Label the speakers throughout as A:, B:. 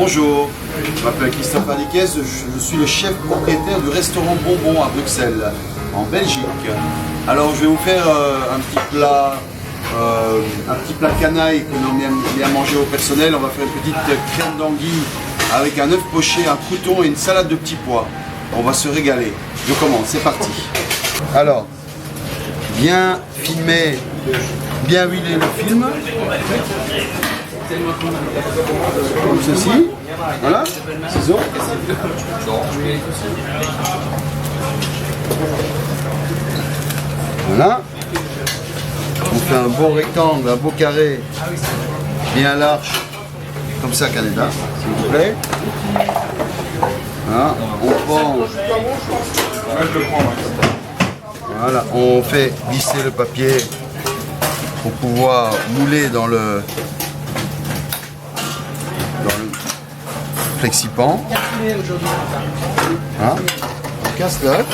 A: Bonjour, je m'appelle Christophe Aliquez, je suis le chef propriétaire du restaurant Bonbon à Bruxelles, en Belgique. Alors je vais vous faire un petit plat canaille que l'on aime bien manger au personnel. On va faire une petite crème d'anguille avec un œuf poché, un crouton et une salade de petits pois. On va se régaler. Je commence, c'est parti. Alors, bien filmer, bien huiler le film. Comme ceci, voilà, ciseaux. Voilà. On fait un beau rectangle, un beau carré, bien large, comme ça, Canada, s'il vous plaît. Voilà. On prend. Voilà, on fait glisser le papier pour pouvoir mouler dans le flexipan. Voilà. On casse l'œuf.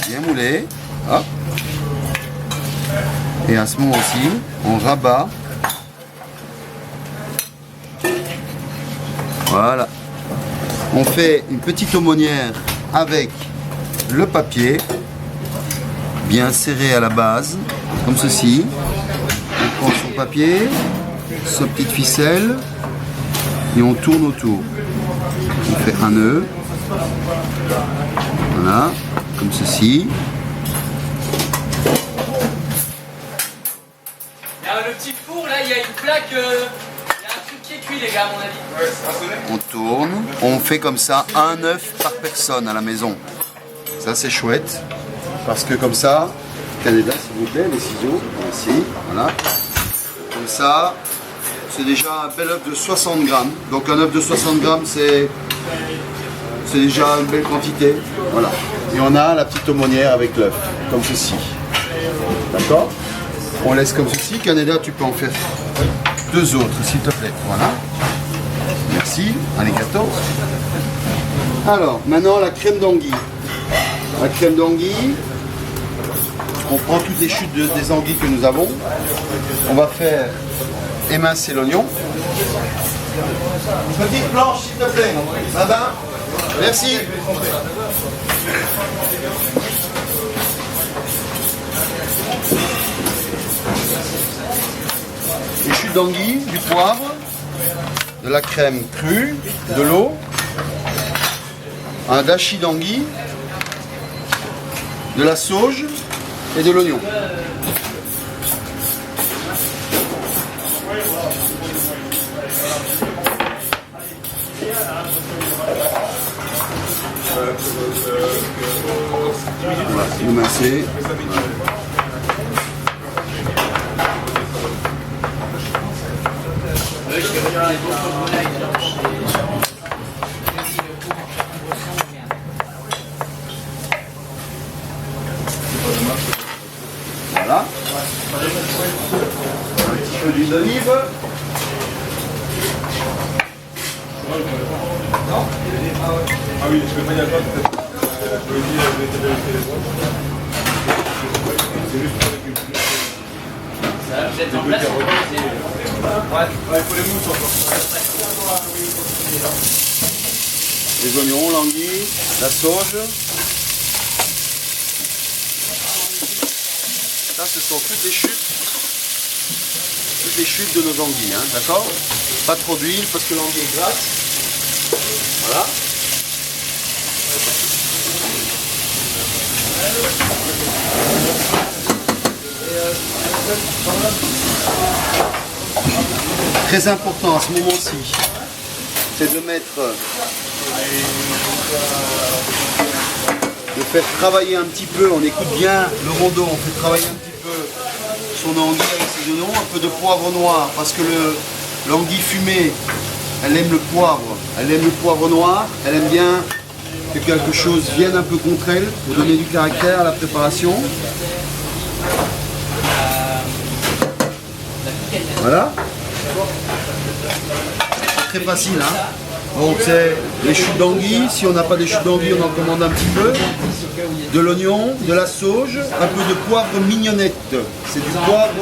A: Bien moulé. Hop. Et à ce moment-ci, on rabat. Voilà. On fait une petite aumônière avec le papier bien serré à la base, comme ceci. On prend son papier, sa petite ficelle et on tourne autour. On fait un nœud. Voilà, comme ceci.
B: Le petit four là, il y a une plaque, il y a un truc qui est cuit les gars à mon avis.
A: On tourne, on fait comme ça un œuf par personne à la maison. Ça c'est chouette, parce que comme ça, Canada s'il vous plaît, les ciseaux, ici, voilà. Comme ça, c'est déjà un bel œuf de 60 grammes. Donc un œuf de 60 grammes, c'est déjà une belle quantité. Voilà. Et on a la petite aumônière avec l'œuf, comme ceci. D'accord? On laisse comme ceci. Canada, tu peux en faire deux autres, s'il te plaît. Voilà. Merci. Allez, gâteau. Alors, maintenant la crème d'anguille. La crème d'anguille, on prend toutes les chutes des anguilles que nous avons. On va faire émincer l'oignon. Petite planche, s'il te plaît. Madame. Merci. Les chutes d'anguille, du poivre, de la crème crue, de l'eau, un dashi d'anguille, de la sauge et de l'oignon. Voilà, émincer. Voilà. Un petit peu d'huile d'olive.
C: Ah oui, je ne vais pas y aller peut-être. Je vais dire, je vais te vérifier les autres. C'est juste pour les cultures.
B: Vous êtes en place?
C: Ouais, il faut les mousses encore.
A: Les oignons, l'anguille, la sauge. Ça, ce sont toutes les chutes de nos anguilles, hein, d'accord? Pas trop d'huile parce que l'anguille est grasse. Voilà. Très important à ce moment-ci, c'est de faire travailler un petit peu, on écoute bien le rondeau, on fait travailler un petit peu son anguille avec ses oignons, un peu de poivre noir, parce que l'anguille fumée, elle aime le poivre noir, elle aime bien que quelque chose vienne un peu contre elle, pour donner du caractère à la préparation. Voilà. Très facile, hein. Donc c'est les choux d'anguille. Si on n'a pas des choux d'anguille, on en commande un petit peu. De l'oignon, de la sauge, un peu de poivre mignonnette. C'est du poivre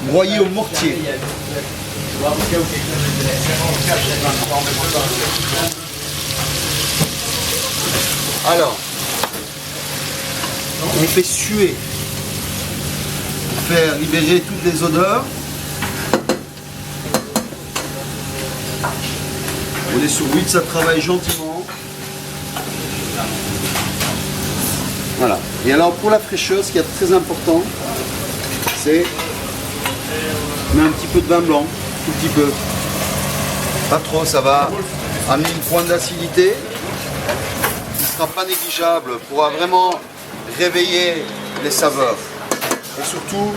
A: broyé au mortier. Alors, on fait suer, pour faire libérer toutes les odeurs. On est sur 8, ça travaille gentiment. Voilà. Et alors pour la fraîcheur, ce qui est très important, c'est on met un petit peu de vin blanc, tout petit peu. Pas trop, ça va amener une pointe d'acidité. Ce ne sera pas négligeable, pourra vraiment réveiller les saveurs. Et surtout,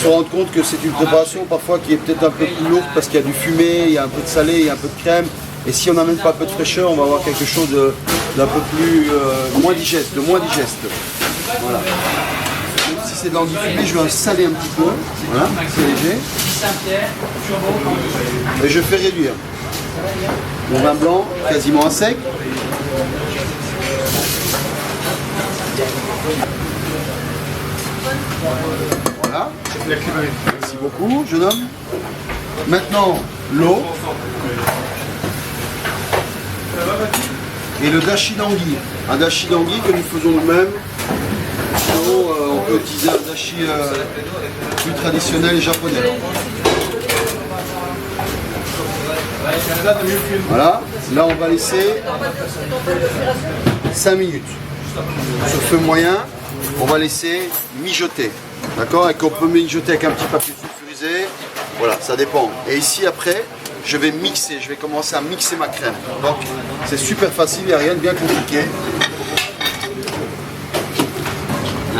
A: se rendre compte que c'est une préparation parfois qui est peut-être un peu plus lourde parce qu'il y a du fumé, il y a un peu de salé, il y a un peu de crème. Et si on n'amène pas un peu de fraîcheur, on va avoir quelque chose d'un peu plus moins digeste, Voilà. Même si c'est de l'anguille fumée, je vais en saler un petit peu. Voilà, c'est léger. Et je fais réduire. Mon vin blanc, quasiment à sec. Voilà. Merci beaucoup, jeune homme. Maintenant, l'eau. Et le dashi d'anguille. Un dashi d'anguille que nous faisons nous-mêmes. Sinon, on peut utiliser un dashi plus traditionnel japonais. Voilà. Là, on va laisser 5 minutes. Sur feu moyen, on va laisser mijoter. D'accord? Et qu'on peut mijoter avec un petit papier sulfurisé. Voilà, ça dépend. Et ici, après, je vais mixer. Je vais commencer à mixer ma crème. Donc, c'est super facile, il n'y a rien de bien compliqué.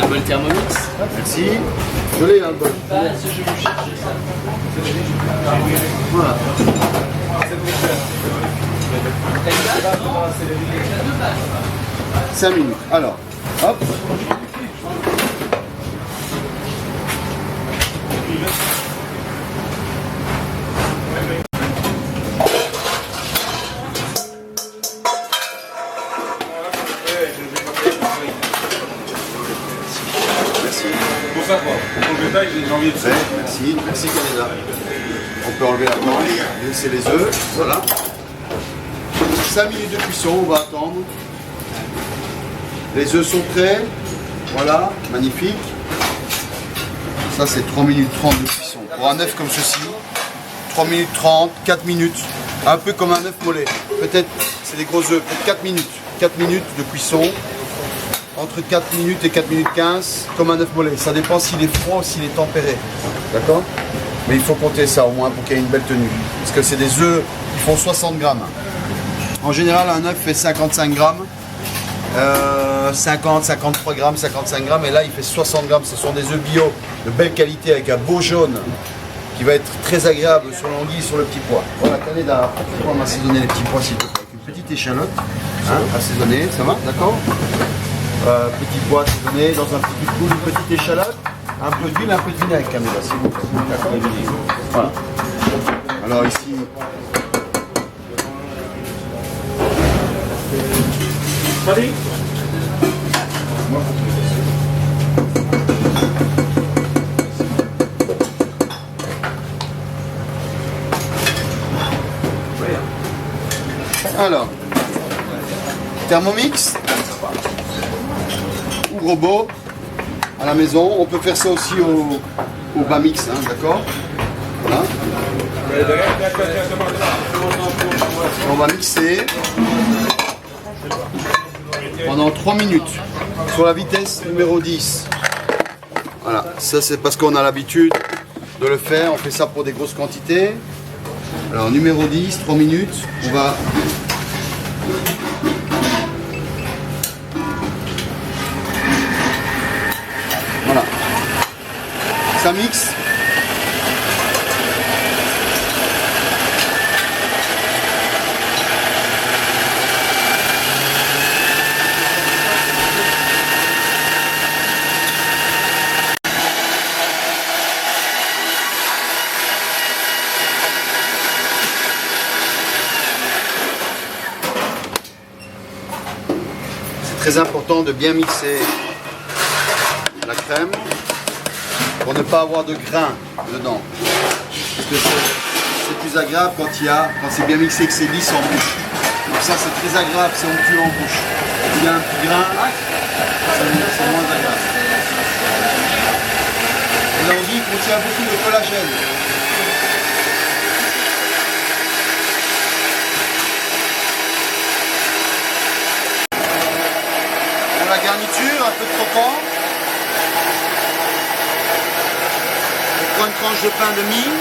B: Un bol Thermomix.
A: Merci. Je l'ai, un bol. Voilà. 5 minutes. Alors, hop.
C: Ça quoi. Pour le détail, j'ai envie de ça.
A: Merci Canada. On peut enlever la planche, laisser les œufs, voilà. 5 minutes de cuisson, on va attendre. Les œufs sont prêts, voilà, magnifique. Ça c'est 3 minutes 30 de cuisson. Pour un œuf comme ceci, 3 minutes 30, 4 minutes, un peu comme un œuf mollet. Peut-être, c'est des gros œufs, peut-être 4 minutes. 4 minutes de cuisson. Entre 4 minutes et 4 minutes 15, comme un œuf mollet. Ça dépend s'il est froid ou s'il est tempéré. D'accord? Mais il faut compter ça au moins pour qu'il y ait une belle tenue. Parce que c'est des œufs qui font 60 grammes. En général, un œuf fait 55 grammes. 50, 53 grammes, 55 grammes. Et là, il fait 60 grammes. Ce sont des œufs bio de belle qualité avec un beau jaune qui va être très agréable sur l'anguille, sur le petit pois. Voilà, Canada, on va m'assaisonner les petits pois s'il te plaît. Avec une petite échalote. Hein, assaisonnée, ça va? D'accord? Petit pois assaisonné dans un petit boule, une petite échalote, un peu d'huile, un peu de vinaigre, Camilla, s'il vous plaît. D'accord? Voilà. Alors ici, alors, Thermomix ou robot à la maison. On peut faire ça aussi au bas mix, hein, d'accord? Voilà. On va mixer pendant 3 minutes sur la vitesse numéro 10. Voilà, ça c'est parce qu'on a l'habitude de le faire. On fait ça pour des grosses quantités. Alors numéro 10, 3 minutes, on va voilà. Ça mixe. très important de bien mixer la crème pour ne pas avoir de grains dedans. Parce que c'est plus agréable quand c'est bien mixé et que c'est lisse en bouche. Donc ça c'est très agréable, c'est onctueux en bouche. S'il y a un petit grain, c'est moins agréable. L'anguille contient beaucoup de collagène. Pour la garniture, un peu de croquant. On prend une tranche de pain de mie.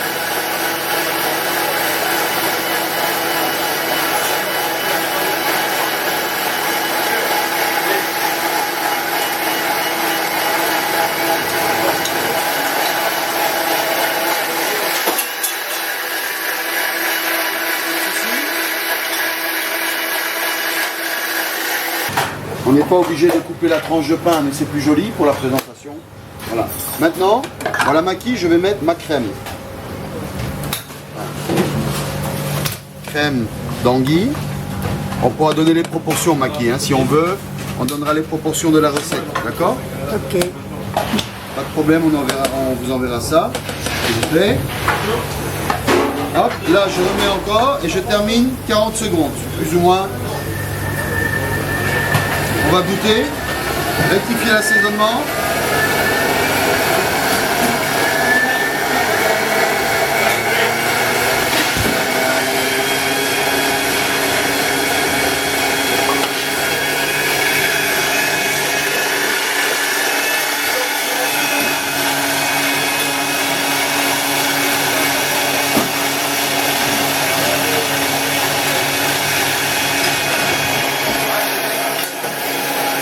A: On n'est pas obligé de couper la tranche de pain, mais c'est plus joli pour la présentation. Voilà. Maintenant, dans la maquille, je vais mettre ma crème. Voilà. Crème d'anguille. On pourra donner les proportions maquille. Hein. Si on veut, on donnera les proportions de la recette. D'accord?
D: Ok.
A: Pas de problème, on vous enverra ça. S'il vous plaît. Hop, là, je remets encore et je termine 40 secondes, plus ou moins. On va goûter, rectifier l'assaisonnement.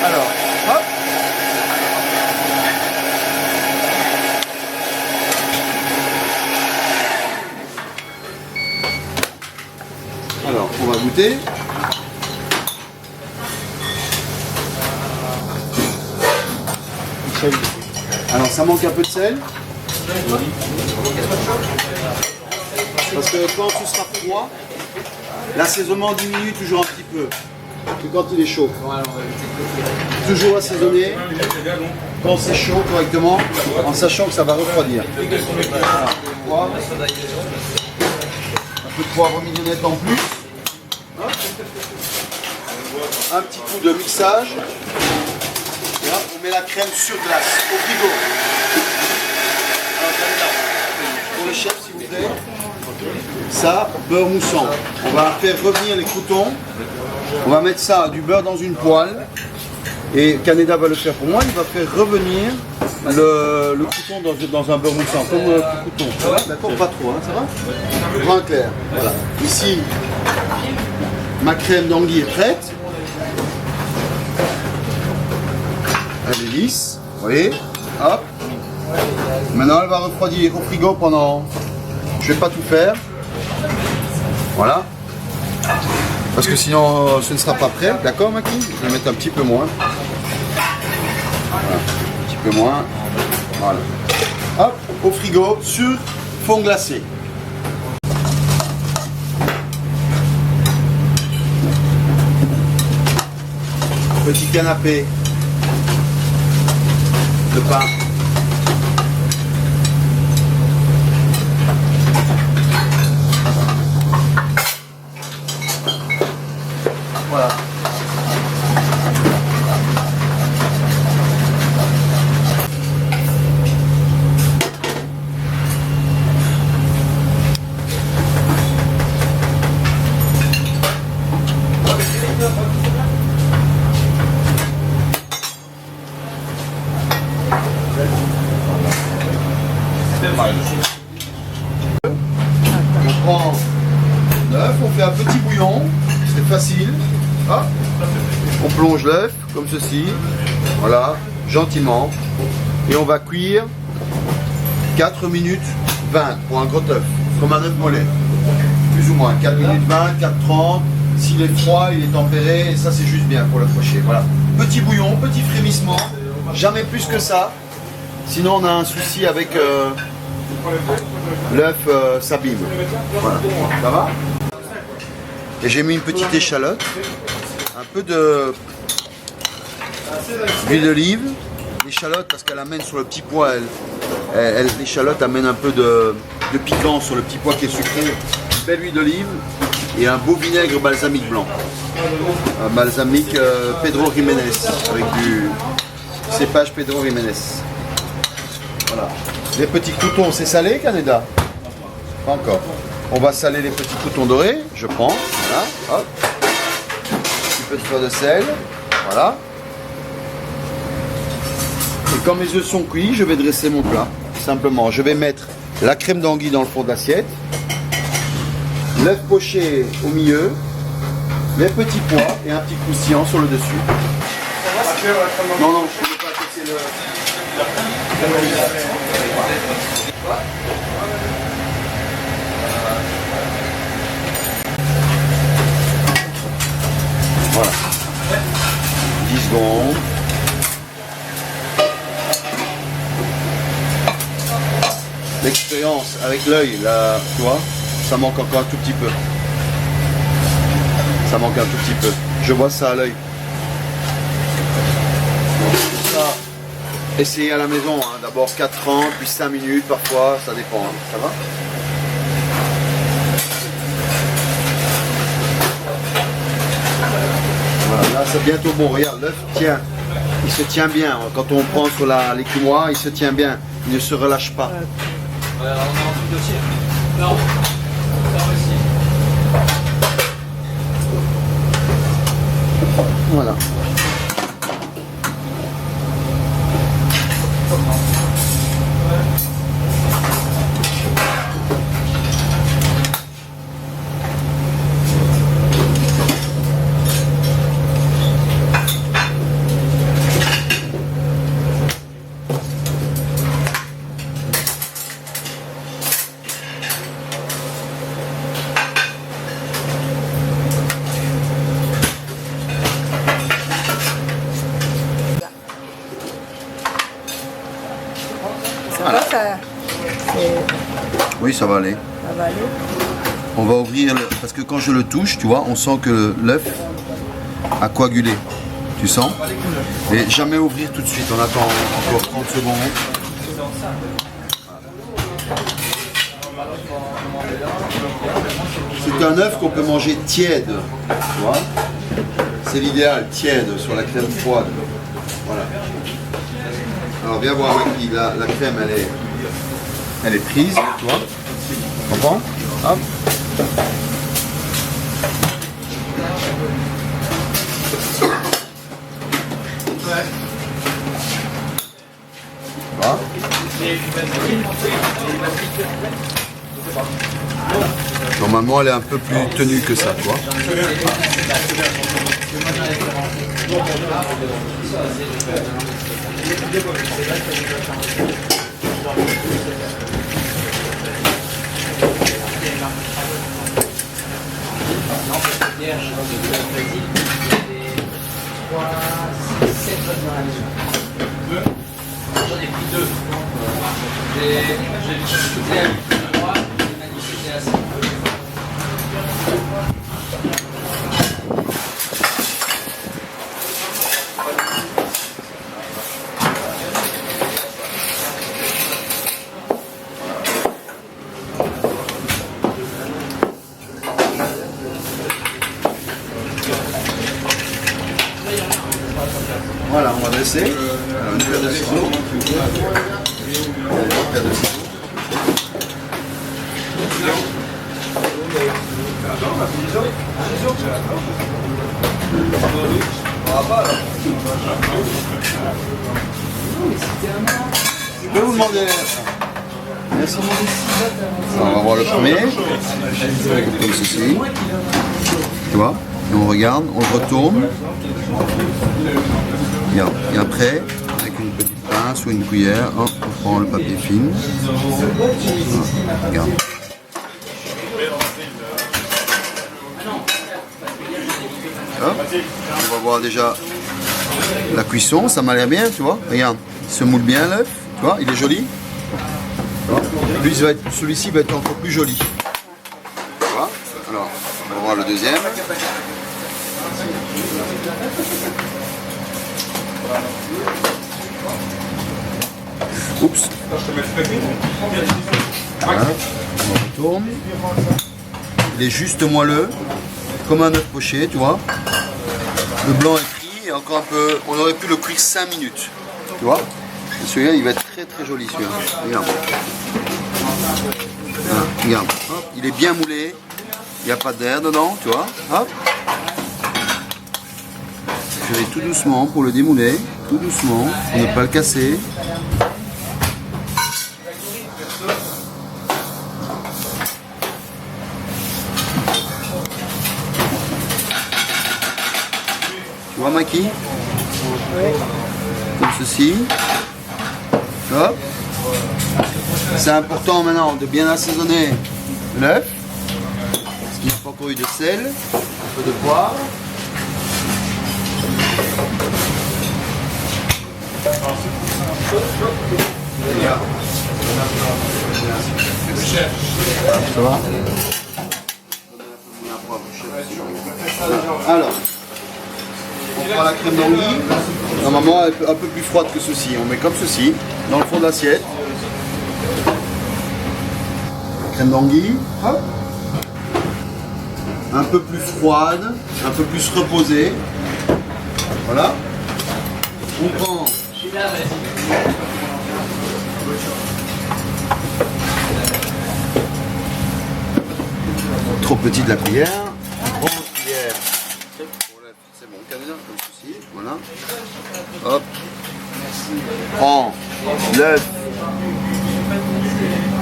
A: Alors, hop. Alors, on va goûter. Alors, ça manque un peu de sel. Parce que quand tu seras froid, l'assaisonnement diminue toujours un petit peu. Que quand il est chaud. Toujours assaisonner quand c'est chaud correctement, en sachant que ça va refroidir. Voilà. Un peu de poivre mignonnette en plus. Un petit coup de mixage. Et là, on met la crème sur glace, au frigo. Pour le chef, s'il vous plaît. Ça, beurre moussant. On va faire revenir les croûtons. On va mettre ça, du beurre dans une poêle. Et Caneda va le faire pour moi. Il va faire revenir le crouton dans un beurre moussant, comme le crouton. Ça va? D'accord, pas trop, hein, ça va? Brun clair. Voilà. Ici, ma crème d'anguille est prête. Elle est lisse. Vous voyez? Hop. Maintenant, elle va refroidir au frigo pendant... Je ne vais pas tout faire. Voilà. Parce que sinon, ce ne sera pas prêt. D'accord, Maki? Je vais mettre un petit peu moins. Voilà. Un petit peu moins. Voilà. Hop, au frigo, sur fond glacé. Petit canapé de pain. Voilà. On prend l'œuf, on fait un petit bouillon, c'est facile. Hop. On plonge l'œuf comme ceci, voilà, gentiment, et on va cuire 4 minutes 20 pour un gros œuf, comme un œuf mollet, plus ou moins, 4 minutes 20, 4:30, s'il est froid, il est tempéré, et ça c'est juste bien pour le pocher, voilà. Petit bouillon, petit frémissement, jamais plus que ça, sinon on a un souci avec l'œuf s'abîme, voilà, ça va? Et j'ai mis une petite échalote, un peu de L'huile d'olive, l'échalote parce qu'elle amène sur le petit pois, l'échalote amène un peu de piquant sur le petit pois qui est sucré. Une belle huile d'olive et un beau vinaigre balsamique blanc. Un balsamique Pedro Jiménez avec du cépage Pedro Jiménez. Voilà. Les petits croutons, c'est salé, Canada? Pas encore. On va saler les petits croutons dorés. Je prends. Voilà. Hop. Un petit peu de fleur de sel. Voilà. Et quand mes œufs sont cuits, je vais dresser mon plat. Simplement, je vais mettre la crème d'anguille dans le fond de l'assiette. L'œuf poché au milieu. Les petits pois et un petit croustillant sur le dessus. Non, non, je ne peux pas casser le... Voilà. 10 secondes. L'expérience avec l'œil, là, tu vois, ça manque encore un tout petit peu. Ça manque un tout petit peu. Je vois ça à l'œil. Essayez à la maison, hein. D'abord 4-30, puis 5 minutes parfois, ça dépend. Hein. Ça va? Voilà, là c'est bientôt bon. Regarde, l'œuf tient. Il se tient bien. Quand on prend sur l'écumoire, il se tient bien. Il ne se relâche pas.
B: On a un truc dossier. Non. Ça aussi.
A: Voilà. Voilà. Oui, ça va aller.
D: Ça va aller.
A: On va ouvrir, parce que quand je le touche, tu vois, on sent que l'œuf a coagulé. Tu sens? Et jamais ouvrir tout de suite, on attend encore 30 secondes. C'est un œuf qu'on peut manger tiède, tu vois. C'est l'idéal, tiède, sur la crème froide. Voilà. Alors viens voir Maki, la crème elle est prise, tu vois. Tu comprends? Hop. Voilà. Normalement elle est un peu plus tenue que ça, tu vois.
B: J'en ai pris 2. J'ai discuté avec moi, il m'a dit que c'était assez.
A: Voilà, on va dresser. Alors, une paire de ciseaux. Une paire de ciseaux. Je peux vous demander. Merci. Alors, on va voir le premier. Comme ceci. Tu vois? Et on regarde, on le retourne. Regarde. Et après, avec une petite pince ou une cuillère, hop, on prend le papier film. Voilà. Regarde. Hop. On va voir déjà la cuisson, ça m'a l'air bien, tu vois. Regarde, il se moule bien l'œuf, tu vois, il est joli. Celui-ci va être encore plus joli. Tu vois. Alors, on va voir le deuxième. Oups. Voilà. On retourne. Il est juste moelleux, comme un œuf poché, tu vois. Le blanc est cuit et encore un peu. On aurait pu le cuire 5 minutes. Tu vois. Et celui-là, il va être très très joli celui-là. Regarde. Voilà, regarde. Hop, il est bien moulé. Il n'y a pas d'air dedans, tu vois. Hop. Je vais tout doucement pour le démouler. Tout doucement, pour ne pas le casser. Tu vois, Maki? Comme ceci. Hop. C'est important maintenant de bien assaisonner l'œuf. Parce qu'il n'y a pas encore eu de sel. Un peu de poivre. Ça va? Alors. On prend la crème d'anguille, normalement un peu plus froide que ceci. On met comme ceci, dans le fond de l'assiette. Crème d'anguille, hop. Un peu plus froide, un peu plus reposée. Voilà. On prend. Trop petite la cuillère. On prend une cuillère. C'est bon, caméra, comme ceci, voilà. Hop. Prends l'œuf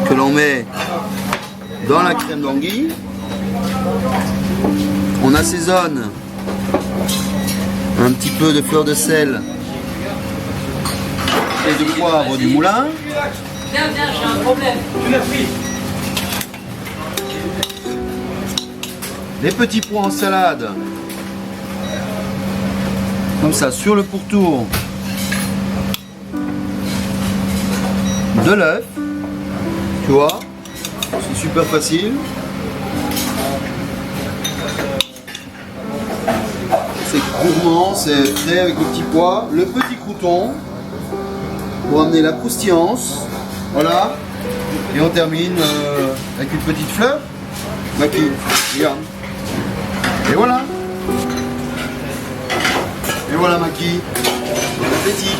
A: que l'on met dans la crème d'anguille. On assaisonne un petit peu de fleur de sel et de poivre du moulin.
B: Viens, j'ai un problème. Tu l'as pris.
A: Les petits pois en salade. Comme ça, sur le pourtour de l'œuf, tu vois, c'est super facile. C'est gourmand, c'est frais avec le petit pois, le petit crouton pour amener la croustillance, voilà. Et on termine avec une petite fleur. Maki, regarde. Et voilà. Et voilà Maki, bon appétit.